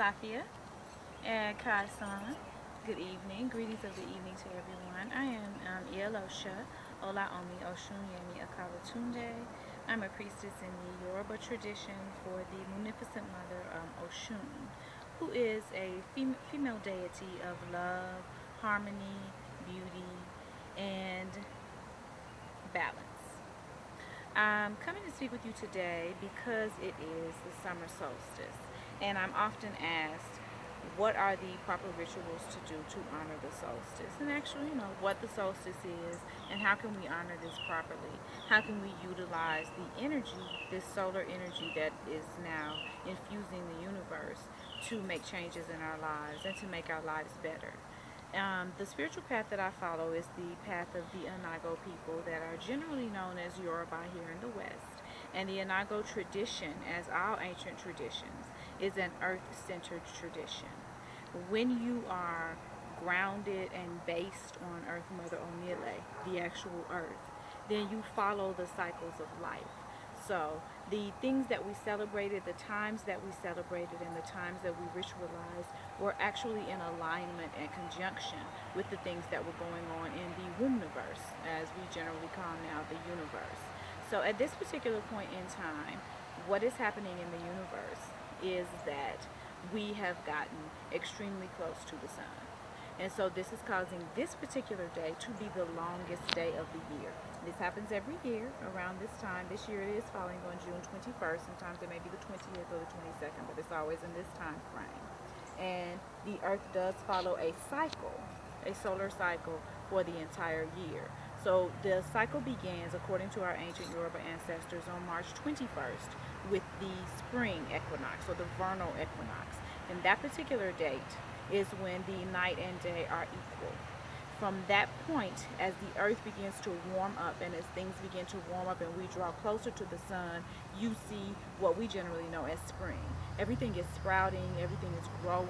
Salafia and Kaisan. Good evening. Greetings of the evening to everyone. I am Ielosha Ola Omi Oshun Yemi Akalatunde. I'm a priestess in the Yoruba tradition for the munificent mother Oshun, who is a female deity of love, harmony, beauty, and balance. I'm coming to speak with you today because it is the summer solstice, and I'm often asked, what are the proper rituals to do to honor the solstice? And actually, what the solstice is and how can we honor this properly? How can we utilize the energy, this solar energy that is now infusing the universe to make changes in our lives and to make our lives better? The spiritual path that I follow is the path of the Anago people that are generally known as Yoruba here in the West. And the Anago tradition, as all ancient traditions, is an earth-centered tradition. When you are grounded and based on Earth Mother Onile, the actual earth, then you follow the cycles of life. So the things that we celebrated, the times that we celebrated, and the times that we ritualized were actually in alignment and conjunction with the things that were going on in the womniverse, as we generally call now the universe. So at this particular point in time, what is happening in the universe is that we have gotten extremely close to the sun. And so this is causing this particular day to be the longest day of the year. This happens every year around this time. This year it is falling on June 21st. Sometimes it may be the 20th or the 22nd, but it's always in this time frame. And the earth does follow a cycle, a solar cycle for the entire year. So the cycle begins, according to our ancient Yoruba ancestors, on March 21st with the spring equinox, or the vernal equinox. And that particular date is when the night and day are equal. From that point, as the earth begins to warm up and as things begin to warm up and we draw closer to the sun, you see what we generally know as spring. Everything is sprouting, everything is growing,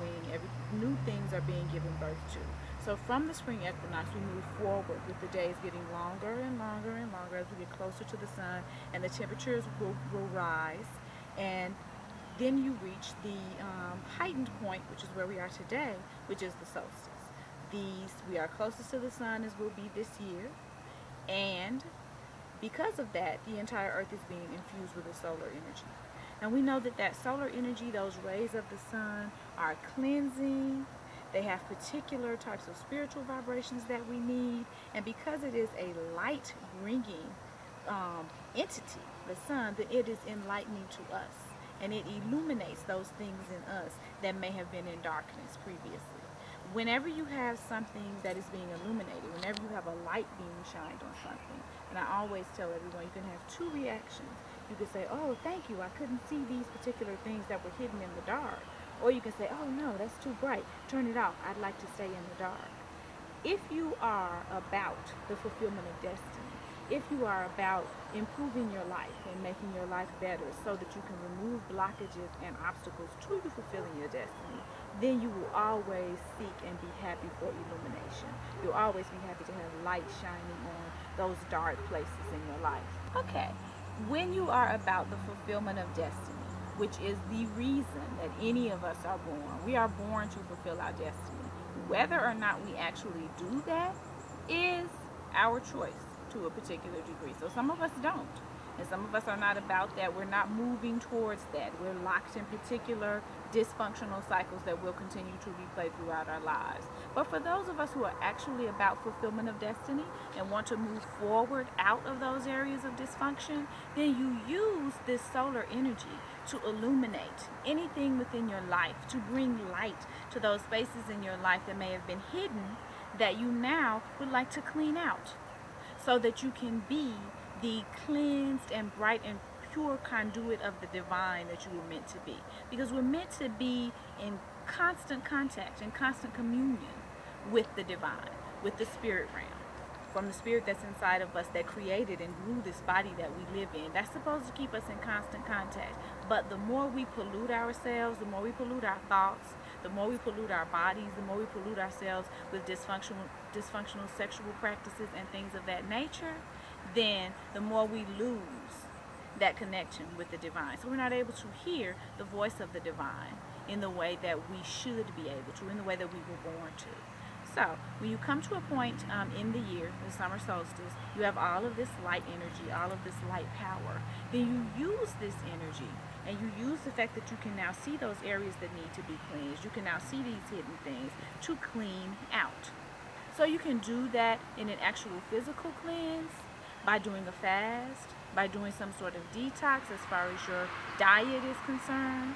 new things are being given birth to. So from the spring equinox, we move forward with the days getting longer and longer and longer as we get closer to the sun, and the temperatures will rise, and then you reach the heightened point, which is where we are today, which is the solstice. We are closest to the sun as we'll be this year, and because of that, the entire earth is being infused with the solar energy. And we know that that solar energy, those rays of the sun, are cleansing. They have particular types of spiritual vibrations that we need, and because it is a light bringing entity, the sun, then it is enlightening to us, and it illuminates those things in us that may have been in darkness previously. Whenever you have something that is being illuminated, whenever you have a light being shined on something, and I always tell everyone, you can have two reactions. You can say, oh, thank you, I couldn't see these particular things that were hidden in the dark. Or you can say, oh no, that's too bright, turn it off, I'd like to stay in the dark. If you are about the fulfillment of destiny, if you are about improving your life and making your life better so that you can remove blockages and obstacles to you fulfilling your destiny, then you will always seek and be happy for illumination. You'll always be happy to have light shining on those dark places in your life. Okay, when you are about the fulfillment of destiny, which is the reason that any of us are born, we are born to fulfill our destiny. Whether or not we actually do that is our choice to a particular degree. So some of us don't, and some of us are not about that. We're not moving towards that. We're locked in particular dysfunctional cycles that will continue to replay throughout our lives. But for those of us who are actually about fulfillment of destiny and want to move forward out of those areas of dysfunction, then you use this solar energy to illuminate anything within your life, to bring light to those spaces in your life that may have been hidden, that you now would like to clean out, so that you can be the cleansed and bright and pure conduit of the divine that you were meant to be. Because we're meant to be in constant contact and constant communion with the divine, with the spirit realm, from the spirit that's inside of us that created and grew this body that we live in. That's supposed to keep us in constant contact. But the more we pollute ourselves, the more we pollute our thoughts, the more we pollute our bodies, the more we pollute ourselves with dysfunctional sexual practices and things of that nature, then the more we lose that connection with the divine. So we're not able to hear the voice of the divine in the way that we should be able to, in the way that we were born to. So when you come to a point in the year, the summer solstice, you have all of this light energy, all of this light power. Then you use this energy, and you use the fact that you can now see those areas that need to be cleansed. You can now see these hidden things to clean out. So you can do that in an actual physical cleanse by doing a fast, by doing some sort of detox as far as your diet is concerned.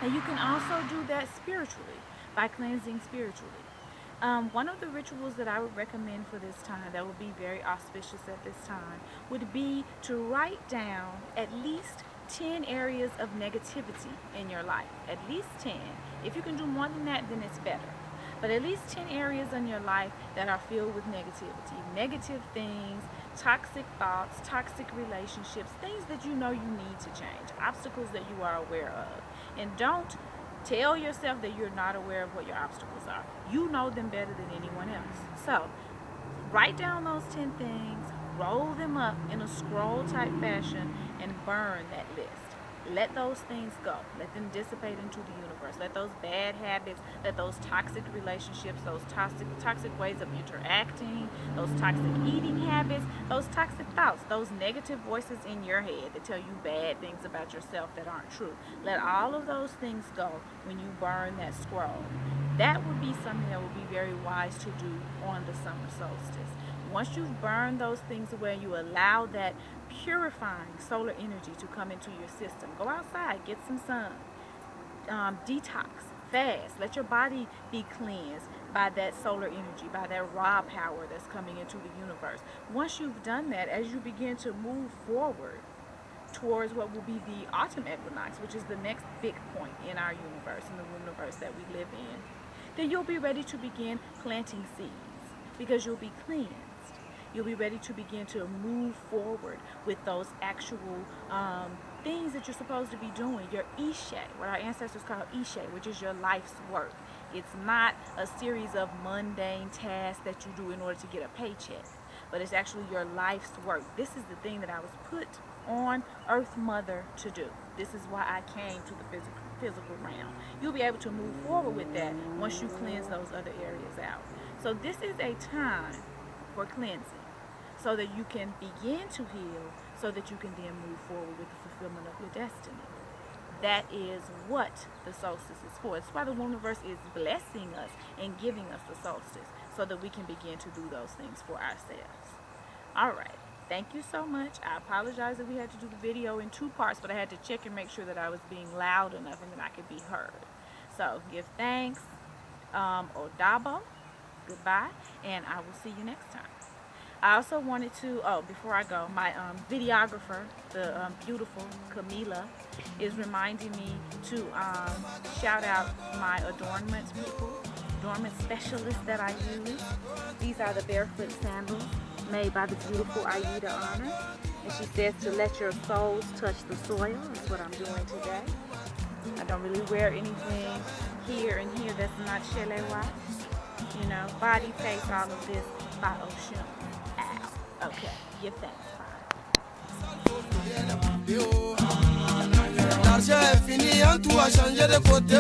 And you can also do that spiritually, by cleansing spiritually. One of the rituals that I would recommend for this time that would be very auspicious at this time would be to write down at least 10 areas of negativity in your life. At least 10. If you can do more than that, then it's better. But at least 10 areas in your life that are filled with negativity. Negative things, toxic thoughts, toxic relationships, things that you know you need to change, obstacles that you are aware of. And don't tell yourself that you're not aware of what your obstacles are. You know them better than anyone else. So write down those 10 things, roll them up in a scroll type fashion, and burn that list. Let those things go. Let them dissipate into the universe. Let those bad habits, let those toxic relationships, those toxic ways of interacting, those toxic eating habits, those toxic thoughts, those negative voices in your head that tell you bad things about yourself that aren't true. Let all of those things go when you burn that scroll. That would be something that would be very wise to do on the summer solstice. Once you've burned those things away, you allow that purifying solar energy to come into your system. Go outside, get some sun, detox, fast. Let your body be cleansed by that solar energy, by that raw power that's coming into the universe. Once you've done that, as you begin to move forward towards what will be the autumn equinox, which is the next big point in our universe, in the universe that we live in, then you'll be ready to begin planting seeds because you'll be cleansed. You'll be ready to begin to move forward with those actual things that you're supposed to be doing. Your ishe, what our ancestors call ishe, which is your life's work. It's not a series of mundane tasks that you do in order to get a paycheck, but it's actually your life's work. This is the thing that I was put on Earth Mother to do. This is why I came to the physical realm. You'll be able to move forward with that once you cleanse those other areas out. So this is a time for cleansing, so that you can begin to heal, so that you can then move forward with the fulfillment of your destiny. That is what the solstice is for. It's why the universe is blessing us and giving us the solstice, so that we can begin to do those things for ourselves. All right. Thank you so much. I apologize that we had to do the video in 2 parts, but I had to check and make sure that I was being loud enough and that I could be heard. So give thanks. Odabo. Goodbye, and I will see you next time. I also wanted to, before I go, my videographer, the beautiful Camila, is reminding me to shout out my adornments people, adornment specialists that I use. These are the barefoot sandals made by the beautiful Aida Honor. And she says to let your soles touch the soil. That's what I'm doing today. I don't really wear anything here and here that's not Shelewa. You know, body, face, all of this by Oshun. Ow. Okay. Give thanks. Bye. L'argent est fini, en tout a changé de côté.